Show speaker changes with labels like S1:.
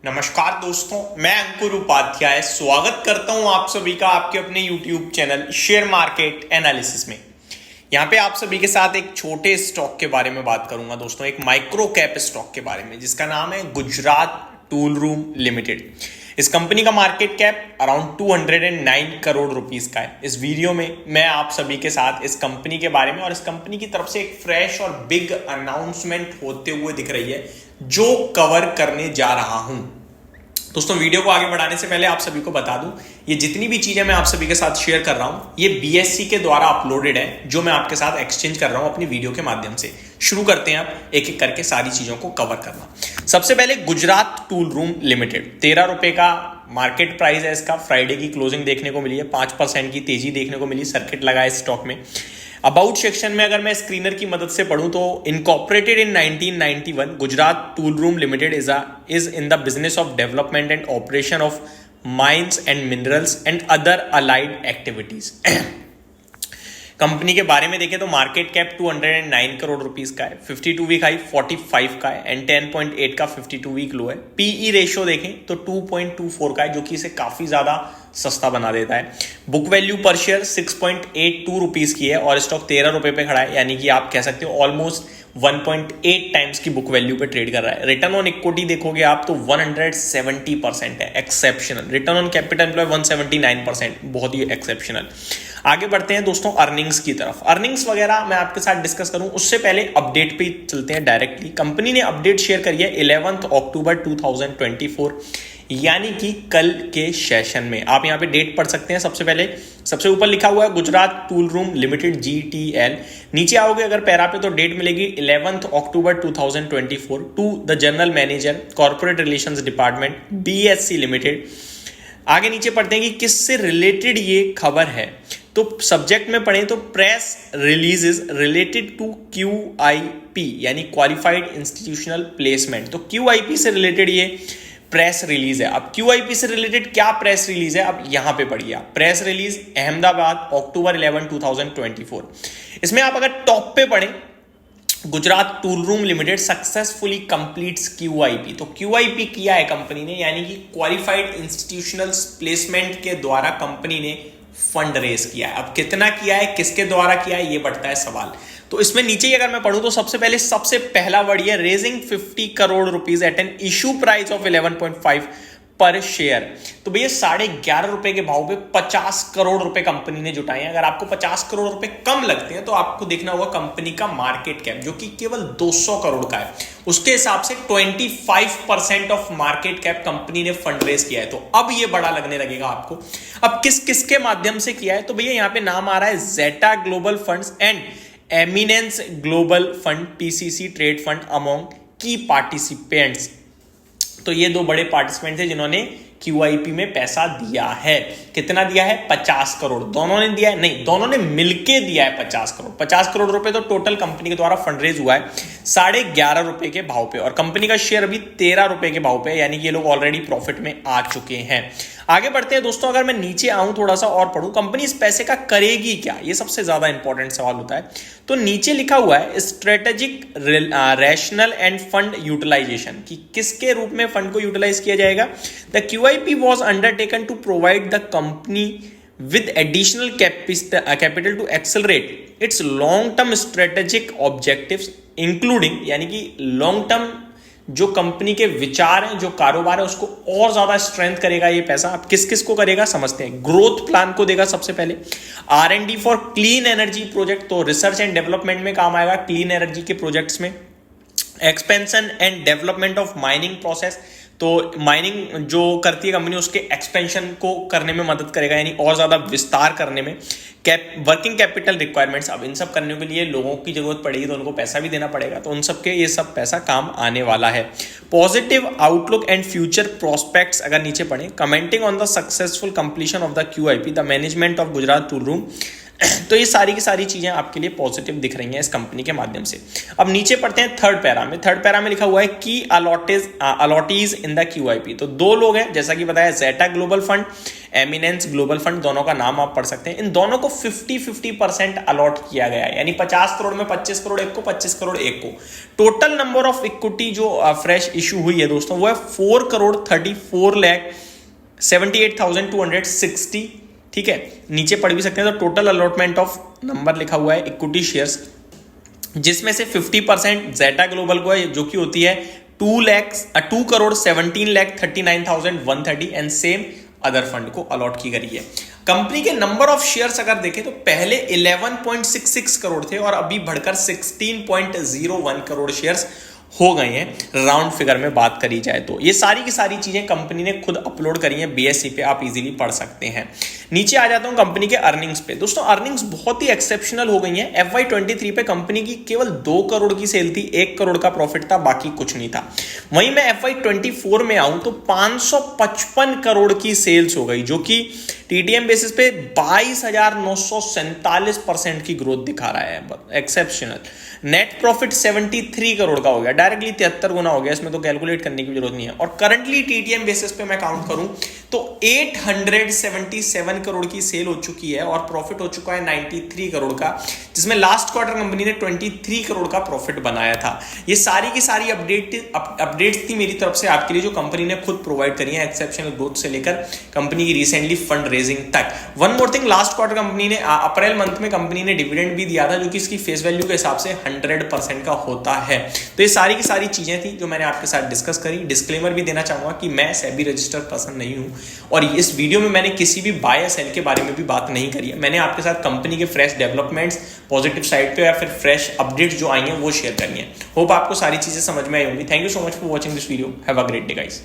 S1: नमस्कार दोस्तों, मैं अंकुर उपाध्याय स्वागत करता हूं आप सभी का आपके अपने YouTube channel share market analysis में। यहां पे आप सभी के साथ एक छोटे स्टॉक के बारे में बात करूंगा दोस्तों, एक माइक्रो कैप स्टॉक के बारे में जिसका नाम है गुजरात टूल रूम लिमिटेड। इस कंपनी का market cap around 209 crore rupees का है। इस वीडियो में मैं आप सभी के साथ इस कंपनी के बारे में और इस कंपनी की तरफ से एक फ्रेश और बिग अनाउंसमेंट होते हुए दिख रही है जो कवर करने जा रहा हूं। दोस्तों, वीडियो को आगे बढ़ाने से पहले आप सभी को बता दूं, ये जितनी भी चीजें मैं आप सभी के साथ शेयर कर रहा हूं ये BSC के द्वारा अपलोडेड है, जो मैं आपके साथ एक्सचेंज कर रहा हूं अपनी वीडियो के माध्यम से। शुरू करते हैं आप एक एक करके सारी चीजों को कवर करना। सबसे पहले गुजरात टूल रूम लिमिटेड, 13 रुपए का मार्केट प्राइस है इसका। फ्राइडे की क्लोजिंग देखने को मिली है, 5% की तेजी देखने को मिली, सर्किट लगा है स्टॉक में। अबाउट सेक्शन में अगर मैं स्क्रीनर की मदद से पढ़ूं तो incorporated in 1991, Gujarat tool room limited is in the business of development and operation of mines and minerals and other allied activities. Company के बारे में देखें तो मार्केट कैप 209 करोड़ रुपीस का है, 52 वीक हाई 45 का है एंड 10.8 का 52 वीक लो है। पीई रेशियो देखें तो 2.24 का है, जो कि इसे काफी ज्यादा सस्ता बना देता है। बुक वैल्यू पर शेयर 6.82 रुपीस की है और स्टॉक 13 रुपए पे खड़ा है, यानी कि आप कह सकते हो ऑलमोस्ट 1.8 टाइम्स की बुक वैल्यू पे ट्रेड कर रहा है। रिटर्न ऑन इक्विटी देखोगे आप तो 170% है, exceptional. Return on capital employ 179%, बहुत ही एक्सेप्शनल। आगे बढ़ते हैं दोस्तों अर्निंग्स की तरफ। अर्निंग्स वगैरह मैं आपके साथ डिस्कस करूं उससे पहले अपडेट पे चलते हैं डायरेक्टली। कंपनी ने अपडेट शेयर करी है 11 अक्टूबर 2024, यानी कि कल के सेशन में। आप यहां पे डेट पढ़ सकते हैं। सबसे पहले सबसे ऊपर लिखा हुआ है Gujarat tool room limited GTL। नीचे आओगे अगर पैरा पे तो डेट मिलेगी 11 October 2024 to the general manager corporate relations department BSC limited. आगे नीचे पढ़ते हैं कि किससे रिलेटेड ये खबर है। तो सब्जेक्ट में पढ़ें तो press release is related to QIP, यानी क्वालिफाइड इंस्टीट्यूशनल प्लेसमेंट। तो QIP से रिलेटेड ये प्रेस रिलीज है। अब QIP से रिलेटेड क्या प्रेस रिलीज है, अब यहां पे पढ़िए आप। प्रेस रिलीज अहमदाबाद अक्टूबर 11 2024। इसमें आप अगर टॉप पे पढ़ें Gujarat tool room limited successfully completes QIP। तो QIP किया है कंपनी ने, यानी कि क्वालिफाइड इंस्टीट्यूशनल प्लेसमेंट के द्वारा कंपनी ने फंड रेज किया है। अब कितना किया है, किसके द्वारा किया है, ये बढ़ता है सवाल। तो इसमें नीचे ही अगर मैं पढ़ूं तो सबसे पहला वर्ड ये raising 50 crore rupees at an issue price of 11.5 per share. तो भैया 11.5 रुपए के भाव पे 50 करोड़ रुपए कंपनी ने जुटाए हैं। अगर आपको 50 करोड़ रुपए कम लगते हैं तो आपको देखना होगा कंपनी का मार्केट कैप, जो कि केवल 200 करोड़ का है। उसके हिसाब से 25% ऑफ मार्केट कैप कंपनी ने फंड रेज किया है। तो अब ये बड़ा लगने लगेगा आपको। अब किस के माध्यम से किया है, तो भैया यहां पे नाम आ रहा है zeta global funds and eminence global fund PCC trade fund among की पार्टिसिपेंट्स। तो ये दो बड़े पार्टिसिपेंट थे जिन्होंने QIP में पैसा दिया है। कितना दिया है, 50 करोड़। दोनों ने दिया है, नहीं, दोनों ने मिलके दिया है 50 करोड़। 50 करोड़ रुपए तो टोटल कंपनी के द्वारा फंड रेज हुआ है 11.5 रुपए के भाव पे, और कंपनी का शेयर अभी 13 रुपए के भाव पे है, यानी कि ये लोग ऑलरेडी प्रॉफिट में आ चुके हैं। आगे बढ़ते हैं दोस्तों। अगर मैं नीचे आऊं थोड़ा सा और पढ़ूं, कंपनी इस पैसे का करेगी क्या, ये सबसे ज्यादा इंपॉर्टेंट सवाल होता है। तो नीचे लिखा हुआ है strategic rational and fund utilization, कि किसके रूप में फंड को यूटिलाइज किया जाएगा। The QIP was undertaken to provide the company with additional capital to accelerate its long-term strategic objectives, including, यानी कि लॉन्ग टर्म जो कंपनी के विचार हैं, जो कारोबार है, उसको और ज्यादा स्ट्रेंथ करेगा ये पैसा। अब किस किस को करेगा समझते हैं। ग्रोथ प्लान को देगा सबसे पहले। R&D for clean energy project, तो रिसर्च एंड डेवलपमेंट में काम आएगा क्लीन एनर्जी के प्रोजेक्ट्स में। Expansion and development of mining process, तो माइनिंग जो करती है कंपनी उसके एक्सपेंशन को करने में मदद करेगा, यानी और ज्यादा विस्तार करने में। वर्किंग कैपिटल रिक्वायरमेंट्स, अब इन सब करने के लिए लोगों की जरूरत पड़ेगी तो उनको पैसा भी देना पड़ेगा, तो उन सब के ये सब पैसा काम आने वाला है। Positive outlook and future prospects अगर नीचे पढ़े, commenting on the successful completion of the QIP, the management of Gujarat tool room तो ये सारी की सारी चीजें आपके लिए पॉजिटिव दिख रही हैं इस कंपनी के माध्यम से। अब नीचे पढ़ते हैं थर्ड पैरा में लिखा हुआ है की अलॉटीज इन द QIP। तो दो लोग हैं, जैसा कि बताया, zeta global fund, eminence global fund, दोनों का नाम आप पढ़ सकते हैं। इन दोनों को 50-50% अलॉट किया गया है, यानी 50 करोड़ में 25 करोड़ एक को, 25 करोड़ एक को। टोटल नंबर ऑफ इक्विटी जो फ्रेश इशू हुई है दोस्तों वो है 4,34,78,260। ठीक है, नीचे पढ़ भी सकते हैं। तो टोटल अलॉटमेंट ऑफ नंबर लिखा हुआ है इक्विटी शेयर्स, जिसमें से 50% ज़ेटा ग्लोबल को है, जो कि होती है 2,17,39,130 एंड सेम अदर फंड को अलॉट की गई है। कंपनी के नंबर ऑफ शेयर्स अगर देखें तो पहले 11.66 करोड़ थे और अभी बढ़कर 16.01 करोड़ शेयर्स हो गए हैं, राउंड फिगर में बात करी जाए तो। ये सारी की सारी चीजें कंपनी ने खुद अपलोड करी हैं BSE पे, आप इजीली पढ़ सकते हैं। नीचे आ जाता हूं कंपनी के अर्निंग्स पे। दोस्तों अर्निंग्स बहुत ही एक्सेप्शनल हो गई हैं। FY23 पे कंपनी की केवल 2 करोड़ की सेल थी, 1 करोड़ का प्रॉफिट था, बाकी कुछ नहीं था। वहीं मैं FY24 में आऊं तो 555 करोड़ की सेल्स हो गई, जो कि TTM बेसिस पे 22,947% की ग्रोथ दिखा रहा है, एक्सेप्शनल। नेट प्रॉफिट 73 करोड़ का हो गया, डायरेक्टली 73 गुना हो गया, इसमें तो कैलकुलेट करने की जरूरत नहीं है। और करंटली TTM बेसिस पे मैं काउंट करूं तो 877 करोड़ की सेल हो चुकी है और प्रॉफिट हो चुका है 93 करोड़ का, जिसमें लास्ट क्वार्टर कंपनी ने 23 करोड़ का प्रॉफिट बनाया था। ये सारी की सारी अपडेट्स थी मेरी तरफ से आपके लिए, जो कंपनी ने खुद प्रोवाइड करी है, एक्सेप्शनल ग्रोथ से लेकर कंपनी की रिसेंटली फंड रेजिंग तक। One more thing, last quarter company ने अप्रैल मंथ में कंपनी ने डिविडेंड भी दिया था, जो कि इसकी फेस वैल्यू के हिसाब से 100% का होता है। तो ये सारी की सारी चीजें थी जो मैंने आपके साथ डिस्कस करी। डिस्क्लेमर भी देना चाहूंगा कि मैं सेबी रजिस्टर्ड पर्सन नहीं हूं और इस वीडियो में मैंने किसी भी बाय या सेल के बारे में भी बात नहीं करी है। मैंने आपके साथ कंपनी के फ्रेश डेवलपमेंट्स, पॉजिटिव साइड पे या फिर फ्रेश अपडेट्स जो आई हैं वो शेयर करनी है। होप आपको सारी चीजें समझ में आई होंगी। Thank you so much for watching this video. Have a great day guys.